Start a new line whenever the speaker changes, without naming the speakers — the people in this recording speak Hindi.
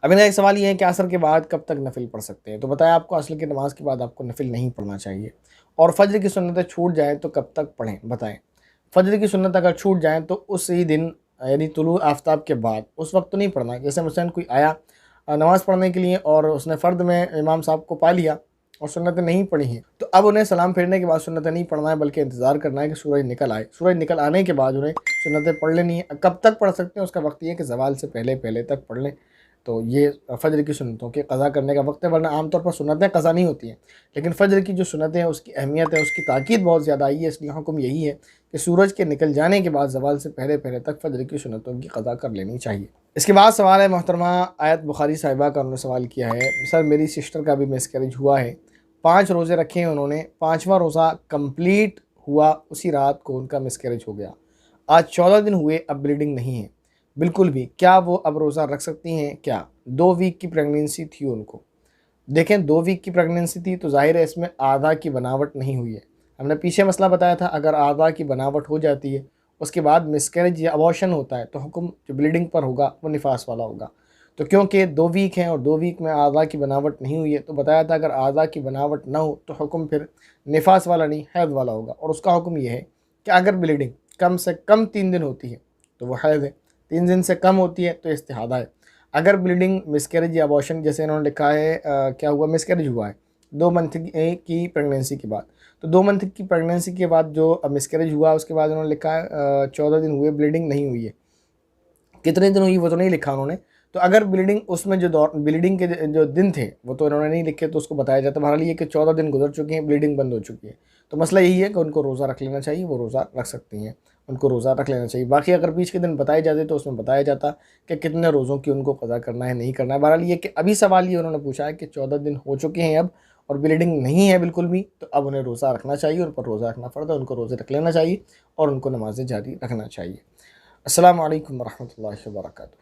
अब मेरा एक सवाल ये है कि असर के बाद कब तक नफिल पढ़ सकते हैं? तो बताया आपको असर की नमाज़ के बाद आपको नफिल नहीं पढ़ना चाहिए। और फ़ज्र की सुन्नतें छूट जाएँ तो कब तक पढ़ें बताएँ? फ़ज्र की सुन्नत अगर छूट जाएँ तो उसी दिन यानी तुलू आफ्ताब के बाद उस वक्त तो नहीं पढ़ना। जैसे मसलन कोई आया नमाज़ पढ़ने के लिए और उसने फ़र्द में इमाम साहब को पा लिया और सुन्नतें नहीं पढ़ी हैं, तो अब उन्हें सलाम फेरने के बाद सुन्नतें नहीं पढ़ना है, बल्कि इंतज़ार करना है कि सूरज निकल आए। सूरज निकल आने के बाद उन्हें सुन्नतें पढ़ लेनी है। कब तक पढ़ सकते हैं? उसका वक्त ये है कि ज़वाल से पहले पहले तक पढ़ लें। तो ये फ़ज्र की सुन्नतों के क़ज़ा करने का वक्त है, वरना आमतौर पर सुन्नतें क़ज़ा नहीं होती हैं। लेकिन फ़ज्र की जो सुन्नतें हैं उसकी अहमियत है, उसकी ताकीद बहुत ज़्यादा आई है, इसलिए हुक्म यही है कि सूरज के निकल जाने के बाद ज़वाल से पहले पहले तक फ़ज्र की सुन्नतों की क़ज़ा कर लेनी चाहिए। इसके बाद सवाल है मोहतरमा आयत बुखारी साहिबा का, उन्होंने सवाल किया है, सर मेरी सिस्टर का भी मिसकैरेज हुआ है, 5 रोज़े रखे हैं उन्होंने, 5वां रोज़ा कंप्लीट हुआ उसी रात को उनका मिसकैरेज हो गया। आज 14 दिन हुए, अब ब्लीडिंग नहीं है बिल्कुल भी, क्या वो अब रोज़ा रख सकती हैं क्या? 2 वीक की प्रेगनेंसी थी उनको। देखें 2 वीक की प्रेगनेंसी थी तो ज़ाहिर है इसमें आधा की बनावट नहीं हुई है। हमने पीछे मसला बताया था, अगर आधा की बनावट हो जाती है उसके बाद मिसकैरेज या अबॉर्शन होता है तो हुक्म जो ब्लीडिंग पर होगा वो निफास वाला होगा। तो क्योंकि 2 वीक हैं और 2 वीक में आधा की बनावट नहीं हुई है, तो बताया था अगर आधा की बनावट ना हो तो हुक्म फिर निफास वाला नहीं हैज़ वाला होगा। और उसका हुक्म ये है कि अगर ब्लीडिंग कम से कम 3 दिन होती है तो वो हैज़ है, 3 दिन से कम होती है तो इस्तिहादा है। अगर ब्लीडिंग मिसकैरेज या अबॉर्शन, जैसे इन्होंने लिखा है क्या हुआ, मिसकैरेज हुआ है 2 मंथ की प्रेगनेंसी के बाद, तो 2 मंथ की प्रेगनेंसी के बाद जो मिसकैरेज हुआ उसके बाद उन्होंने लिखा है 14 दिन हुए, ब्लीडिंग नहीं हुई है। कितने दिन हुई वो तो नहीं लिखा उन्होंने। तो अगर ब्लीडिंग उसमें जो ब्लीडिंग के जो दिन थे वो तो इन्होंने नहीं लिखे, तो उसको बताया जाता है बहरहाल ये कि 14 दिन गुजर चुके हैं, ब्लीडिंग बंद हो चुकी है। तो मसला यही है कि उनको रोज़ा रख लेना चाहिए, वो रोज़ा रख सकती हैं, उनको रोज़ा रख लेना चाहिए। बाकी अगर बीच के दिन बताए जाते तो उसमें बताया जाता कि कितने रोज़ों की उनको क़ज़ा करना है, नहीं करना है। बहरहाल ये कि अभी सवाल ये उन्होंने पूछा है कि 14 दिन हो चुके हैं अब और ब्लीडिंग नहीं है बिल्कुल भी, तो अब उन्हें रोज़ा रखना चाहिए, उन पर रोज़ा रखना फ़र्ज़ है, उनको रोज़े रख लेना चाहिए और उनको नमाज़ें जारी रखना चाहिए। अस्सलामु अलैकुम वरहमतुल्लाहि वबरकातुहू।